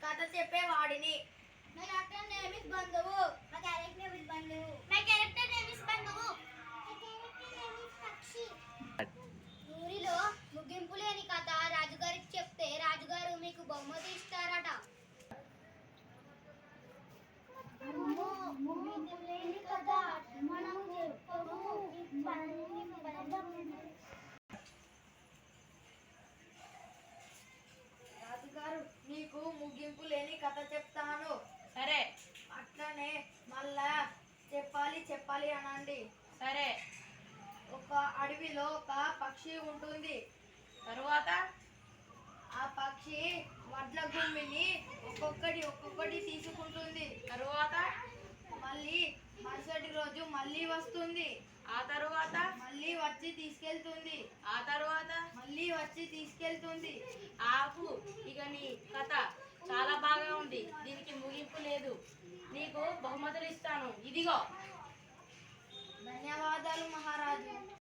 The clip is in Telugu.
కథ చెప్పేవాడిని. My actor name is బంధువు. My character name is బంధువు. My character name is బంధువు. My character name is పక్షి. ఊరిలో ముగింపు లేని కథ రాజుగారికి చెప్తే రాజుగారు మీకు బహుమతి ఇస్తారట. ముగింపు లేని కథ మనం చెప్పము. రాజుగారు నీకు ముగింపు లేని కథ చెప్తాను. సరే. అట్లనే మళ్ళా చెప్పాలి అనండి. సరే. ఒక అడవిలో ఒక పక్షి ఉంటుంది. తరువాత ఆ పక్షి వడ్ల గుమ్మిని ఒక్కొక్కటి తీసుకుంటుంది. తరువాత మళ్ళీ మరుసటి రోజు మళ్ళీ వస్తుంది. ఆ తరువాత మళ్ళీ వచ్చి తీసుకెళ్తుంది. ఆ తరువాత మళ్ళీ వచ్చి తీసుకెళ్తుంది. ఆపు. ఇక నీ కథ చాలా బాగా ఉంది. దీనికి ముగింపు లేదు. నీకు బహుమతులు ఇస్తాను. ఇదిగో. ధన్యవాదాలు మహారాజు.